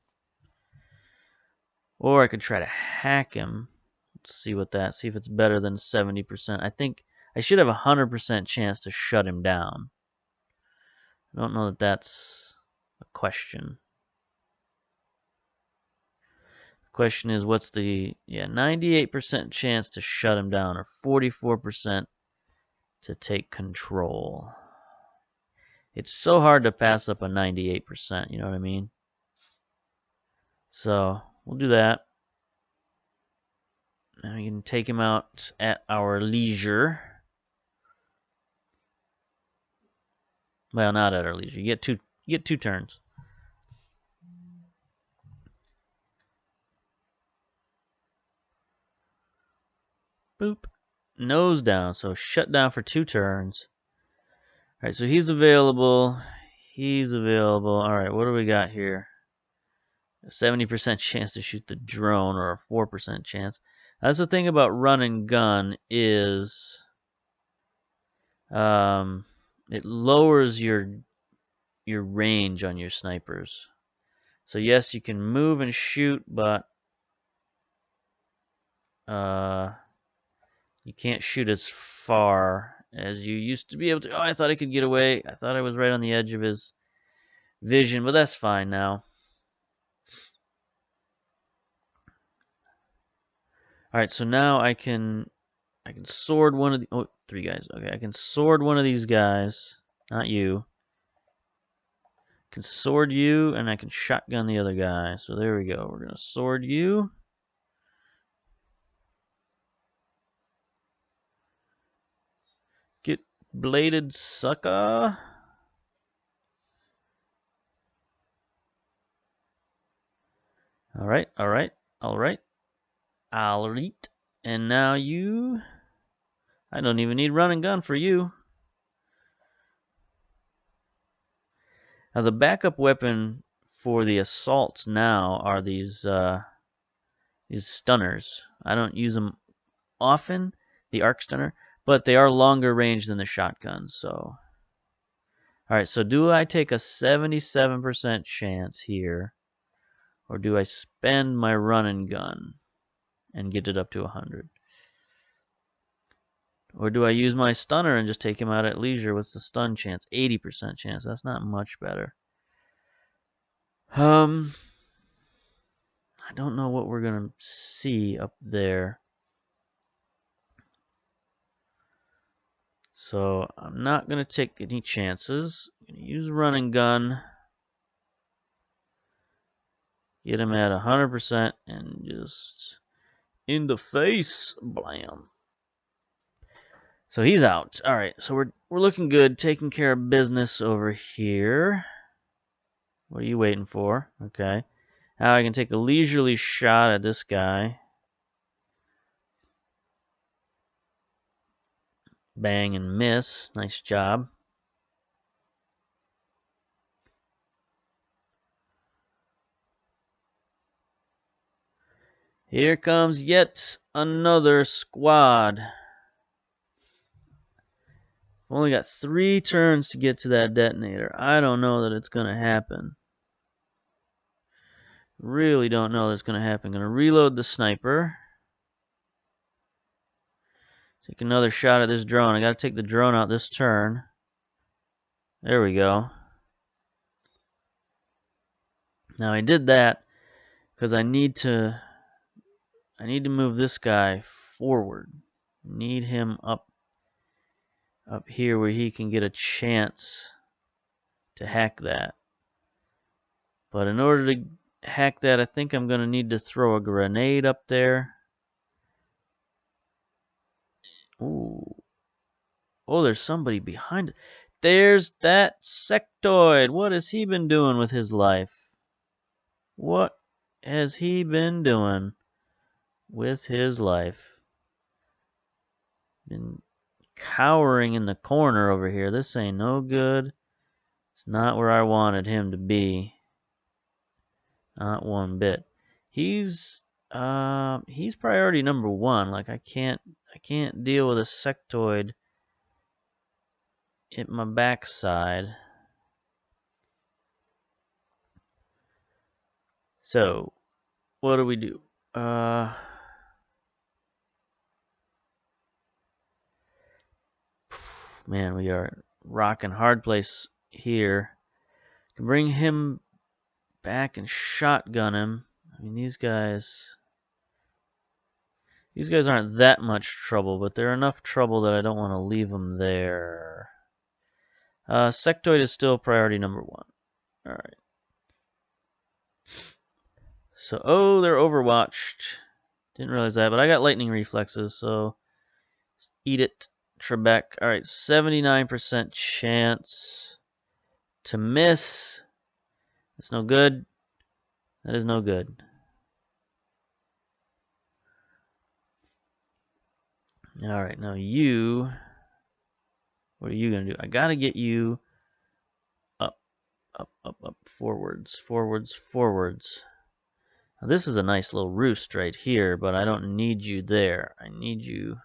Or I could try to hack him. Let's see if it's better than 70%. I think I should have a 100% chance to shut him down. I don't know that that's a question. The question is, what's the 98% chance to shut him down, or 44% to take control. It's so hard to pass up a 98%, you know what I mean? So we'll do that. And we can take him out at our leisure. Well, not at our leisure. You get two turns. Boop. Nose down. So shut down for 2 turns. All right, so he's available. He's available. All right, what do we got here? A 70% chance to shoot the drone, or a 4% chance. That's the thing about run and gun is it lowers your range on your snipers. So yes, you can move and shoot, but you can't shoot as far as you used to be able to. Oh, I thought I could get away. I thought I was right on the edge of his vision, but that's fine now. All right, so now I can sword one of the 3 guys. Okay, I can sword one of these guys. Not you. I can sword you, and I can shotgun the other guy. So there we go. We're gonna sword you. Get bladed, sucker. All right, all right, all right. All right. And now you. I don't even need run and gun for you. Now the backup weapon for the assaults now are these stunners. I don't use them often, the arc stunner, but they are longer range than the shotguns. So, all right. So do I take a 77% chance here, or do I spend my run and gun and get it up to 100? Or do I use my stunner and just take him out at leisure with the stun chance? 80% chance. That's not much better. I don't know what we're going to see up there. So I'm not going to take any chances. I'm going to use run and gun. Get him at 100% and just in the face. Blam. So he's out. All right. So we're looking good. Taking care of business over here. What are you waiting for? Okay. Now I can take a leisurely shot at this guy. Bang and miss. Nice job. Here comes yet another squad. I've only got 3 turns to get to that detonator. I don't know that it's going to happen. Really don't know that it's going to happen. Going to reload the sniper. Take another shot at this drone. I got to take the drone out this turn. There we go. Now I did that because I need to move this guy forward. Need him up here where he can get a chance to hack that. But in order to hack that, I think I'm going to need to throw a grenade up there. Ooh. Oh, there's somebody behind it. There's that sectoid. What has he been doing with his life? What has he been doing with his life? Been cowering in the corner over here. This ain't no good. It's not where I wanted him to be. Not one bit. He's priority number 1. Like I can't deal with a sectoid at my backside. So, what do we do? Man, we are rocking hard place here. Can bring him back and shotgun him. I mean, these guys aren't that much trouble, but they're enough trouble that I don't want to leave them there. Sectoid is still priority number 1. All right. So, oh, they're overwatched. Didn't realize that, but I got lightning reflexes, so eat it, Trebek. All right, 79% chance. to miss. It's no good. That is no good. All right, now you, what are you going to do? I got to get you up, up, up, up, forwards, forwards, forwards. Now, this is a nice little roost right here, but I don't need you there. I need you,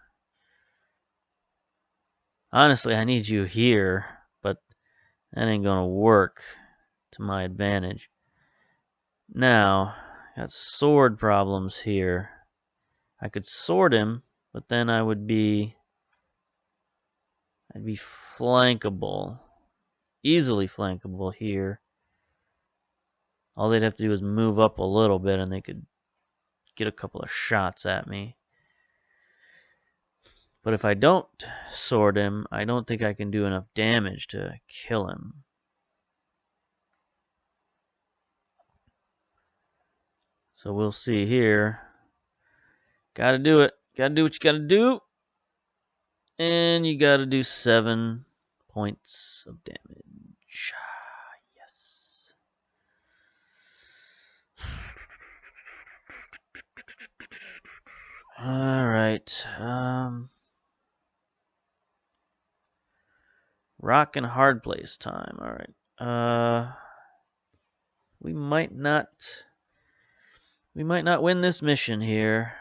honestly, I need you here, but that ain't going to work to my advantage. Now, got sword problems here. I could sword him, but then I'd be flankable, easily flankable here. All they'd have to do is move up a little bit and they could get a couple of shots at me. But if I don't sword him, I don't think I can do enough damage to kill him. So we'll see here. Gotta do it. Gotta do what you gotta do. And you gotta do 7 points of damage. Yes. Alright. Rock and hard place time. Alright. We might not win this mission here.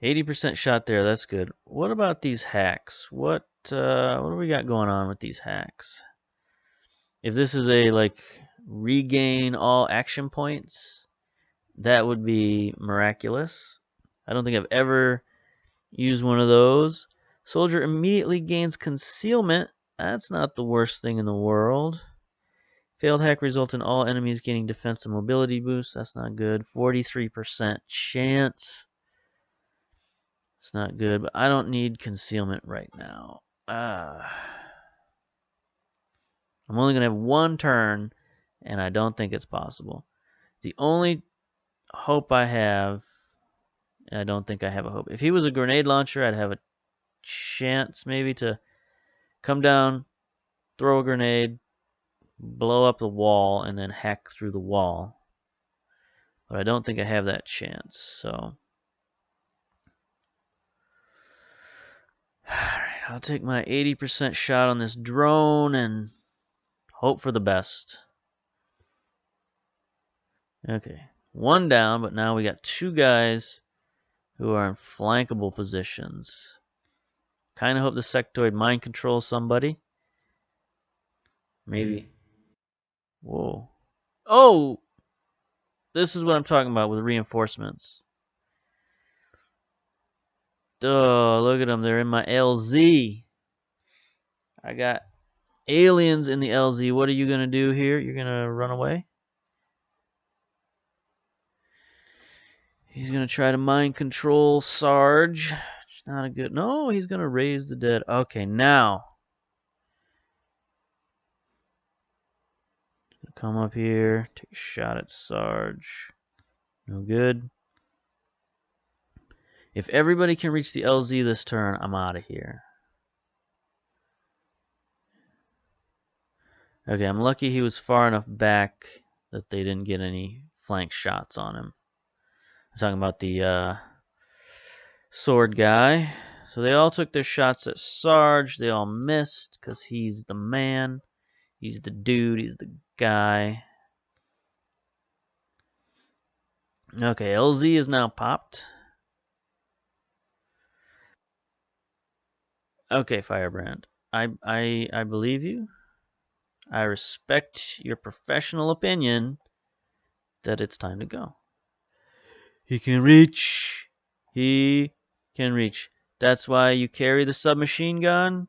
80% shot there, that's good. What about these hacks? What do we got going on with these hacks? If this is a like regain all action points, that would be miraculous. I don't think I've ever used one of those. Soldier immediately gains concealment. That's not the worst thing in the world. Failed hack results in all enemies gaining defense and mobility boost. That's not good. 43% chance. It's not good, but I don't need concealment right now. I'm only going to have one turn, and I don't think it's possible. The only hope I have, I don't think I have a hope. If he was a grenade launcher, I'd have a chance maybe to come down, throw a grenade, blow up the wall, and then hack through the wall. But I don't think I have that chance, so... Alright, I'll take my 80% shot on this drone and hope for the best. Okay, one down, but now we got two guys who are in flankable positions. Kind of hope the sectoid mind controls somebody. Maybe. Whoa. Oh! This is what I'm talking about with reinforcements. Duh, look at them. They're in my LZ. I got aliens in the LZ. What are you going to do here? You're going to run away? He's going to try to mind control Sarge. It's not a good... No, he's going to raise the dead. Okay, now. Come up here. Take a shot at Sarge. No good. If everybody can reach the LZ this turn, I'm out of here. Okay, I'm lucky he was far enough back that they didn't get any flank shots on him. I'm talking about the sword guy. So they all took their shots at Sarge. They all missed because he's the man. He's the dude. He's the guy. Okay, LZ is now popped. Okay, Firebrand. I believe you. I respect your professional opinion that it's time to go. He can reach. He can reach. That's why you carry the submachine gun.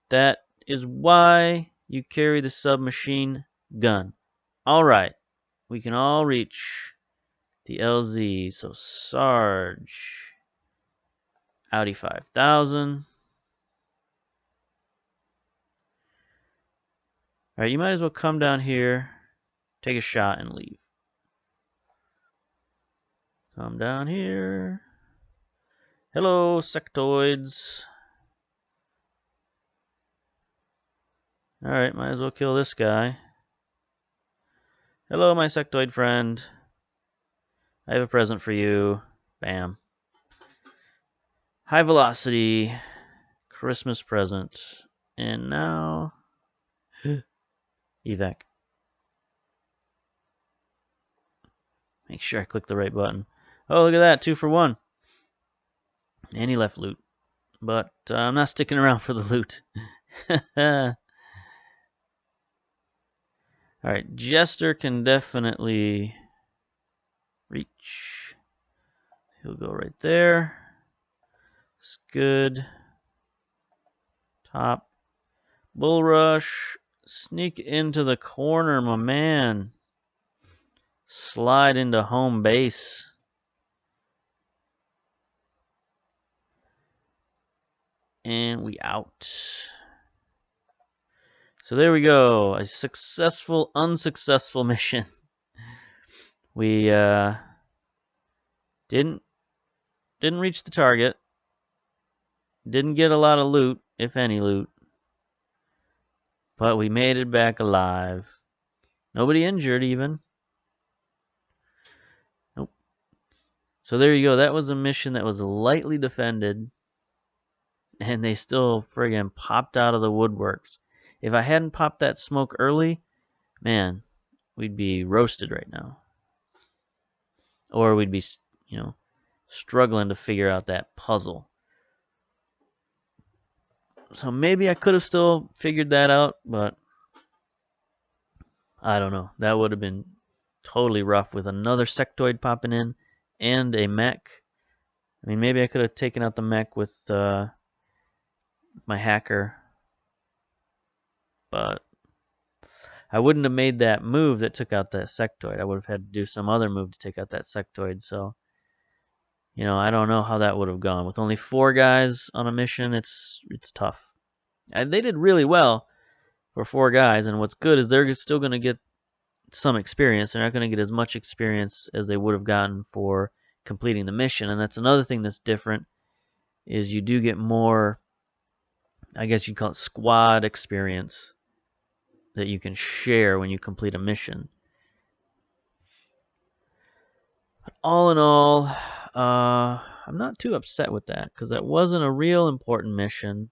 That is why you carry the submachine gun. All right. We can all reach the LZ. So Sarge. Audi 5000. All right, you might as well come down here, take a shot, and leave. Come down here. Hello, sectoids. Alright, might as well kill this guy. Hello, my sectoid friend. I have a present for you. Bam. High velocity. Christmas present. And now... evac. Make sure I click the right button. Oh, look at that. 2 for 1. And he left loot. But I'm not sticking around for the loot. Alright, Jester can definitely reach. He'll go right there. It's good. Top. Bull rush. Sneak into the corner, my man. Slide into home base. And we out. So there we go. A successful, unsuccessful mission. We didn't reach the target. Didn't get a lot of loot, if any loot. But we made it back alive. Nobody injured even. Nope. So there you go. That was a mission that was lightly defended. And they still friggin' popped out of the woodworks. If I hadn't popped that smoke early, man, we'd be roasted right now. Or we'd be, struggling to figure out that puzzle. So maybe I could have still figured that out, but I don't know. That would have been totally rough with another sectoid popping in and a mech. I mean, maybe I could have taken out the mech with my hacker, but I wouldn't have made that move that took out that sectoid. I would have had to do some other move to take out that sectoid. So, I don't know how that would have gone. With only 4 guys on a mission, it's tough. And they did really well for 4 guys, and what's good is they're still going to get some experience. They're not going to get as much experience as they would have gotten for completing the mission, and that's another thing that's different, is you do get more, I guess you'd call it squad experience, that you can share when you complete a mission. But all in all, I'm not too upset with that, because that wasn't a real important mission.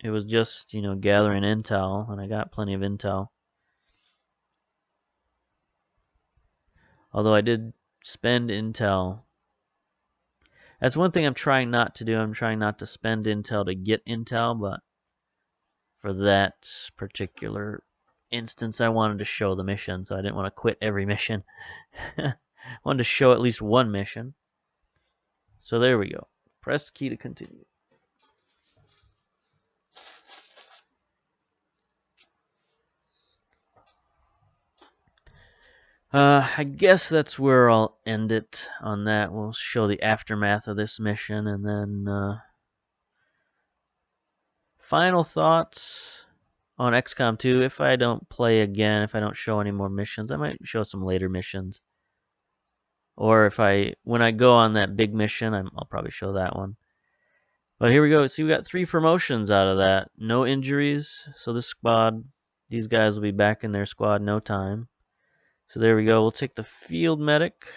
It was just, gathering intel, and I got plenty of intel. Although I did spend intel. That's one thing I'm trying not to do. I'm trying not to spend intel to get intel, but for that particular instance, I wanted to show the mission, so I didn't want to quit every mission. I wanted to show at least one mission. So there we go. Press key to continue. I guess that's where I'll end it on that. We'll show the aftermath of this mission, and then final thoughts on XCOM 2. If I don't play again, if I don't show any more missions, I might show some later missions. Or when I go on that big mission, I'll probably show that one. But here we go. See, we got 3 promotions out of that. No injuries. So this squad, these guys will be back in their squad in no time. So there we go. We'll take the field medic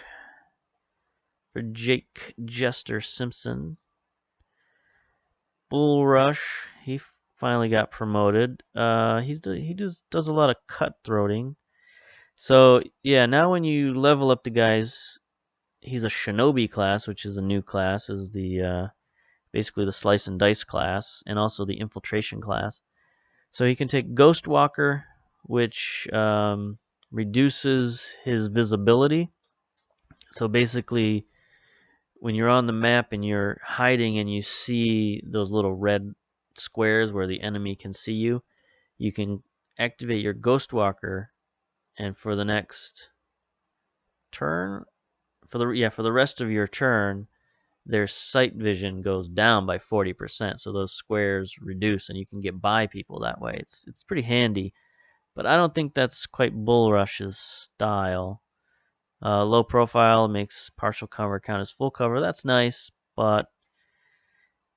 for Jake Jester Simpson. Bull Rush, he finally got promoted. He does a lot of cutthroating. So yeah, now when you level up the guys, he's a Shinobi class, which is a new class, is the basically the slice and dice class, and also the infiltration class. So he can take Ghost Walker, which reduces his visibility. So basically, when you're on the map and you're hiding and you see those little red squares where the enemy can see you, you can activate your Ghost Walker, and for the next turn, for the rest of your turn, their sight vision goes down by 40%. So those squares reduce, and you can get by people that way. It's pretty handy. But I don't think that's quite Bull Rush's style. Low profile makes partial cover count as full cover. That's nice, but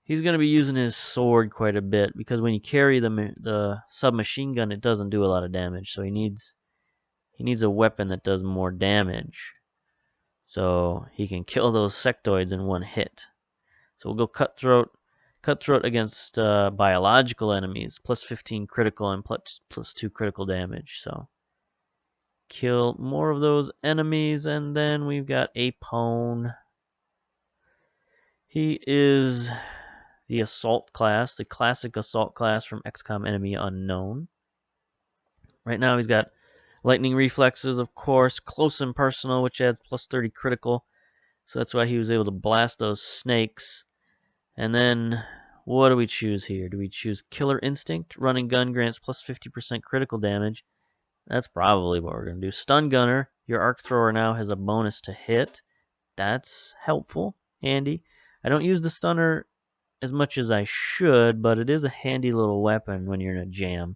he's going to be using his sword quite a bit, because when you carry the submachine gun, it doesn't do a lot of damage. So he needs a weapon that does more damage, so he can kill those sectoids in one hit. So we'll go cutthroat. Cutthroat against biological enemies, plus 15 critical and plus 2 critical damage. So kill more of those enemies, and then we've got Apone. He is the assault class, the classic assault class from Xcom Enemy Unknown. Right now he's got lightning reflexes, of course, close and personal, which adds plus 30 critical. So that's why he was able to blast those snakes. And then, what do we choose here? Do we choose Killer Instinct? Running gun grants plus 50% critical damage. That's probably what we're going to do. Stun Gunner. Your arc thrower now has a bonus to hit. That's helpful, handy. I don't use the stunner as much as I should, but it is a handy little weapon when you're in a jam,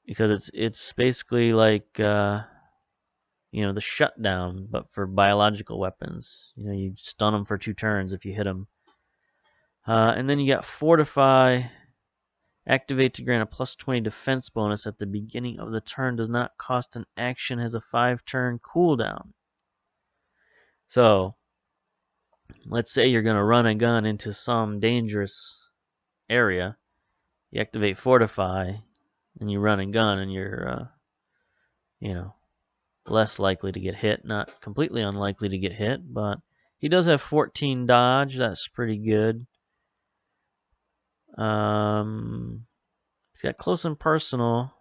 because it's basically like the shutdown, but for biological weapons. You stun them for 2 turns if you hit them. And then you got Fortify. Activate to grant a plus 20 defense bonus at the beginning of the turn. Does not cost an action. Has a 5-turn cooldown. So, let's say you're going to run a gun into some dangerous area. You activate Fortify, and you run a gun, and you're, less likely to get hit. Not completely unlikely to get hit, but he does have 14 dodge. That's pretty good. He's got close and personal,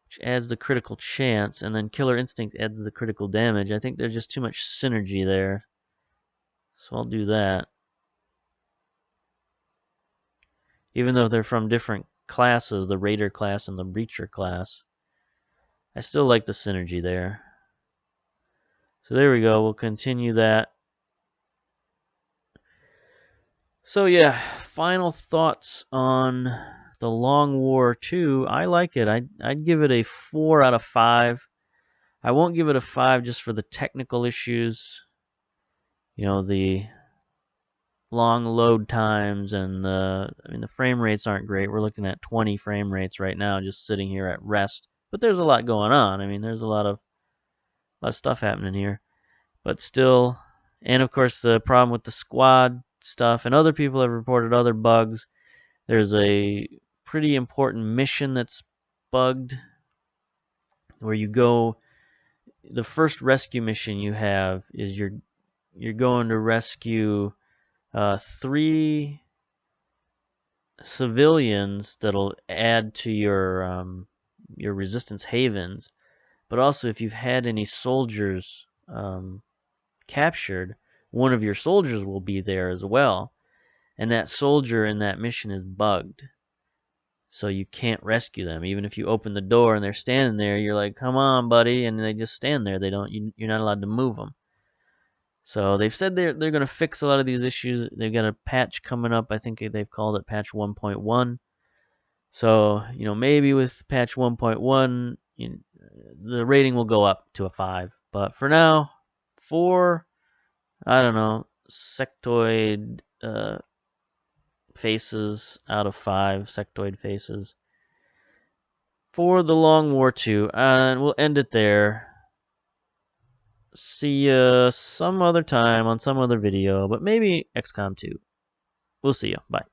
which adds the critical chance, and then Killer Instinct adds the critical damage. I think there's just too much synergy there, so I'll do that. Even though they're from different classes, the Raider class and the Breacher class, I still like the synergy there. So there we go. We'll continue that. So yeah, final thoughts on the Long War 2. I like it. I'd give it a 4 out of 5. I won't give it a 5 just for the technical issues. The long load times, and the frame rates aren't great. We're looking at 20 frame rates right now, just sitting here at rest. But there's a lot going on. There's a lot of stuff happening here. But still, and of course the problem with the squad stuff, and other people have reported other bugs. There's a pretty important mission that's bugged, where you go. The first rescue mission you have is you're going to rescue 3 civilians that'll add to your resistance havens. But also, if you've had any soldiers captured, one of your soldiers will be there as well. And that soldier in that mission is bugged, so you can't rescue them. Even if you open the door and they're standing there, you're like, "Come on, buddy," and they just stand there. You're not allowed to move them. So they've said they're going to fix a lot of these issues. They've got a patch coming up. I think they've called it patch 1.1. So maybe with patch 1.1, the rating will go up to a 5. But for now, 4. I don't know, sectoid faces out of 5 sectoid faces for the Long War 2, and we'll end it there. See you some other time on some other video, but maybe XCOM 2. We'll see you. Bye.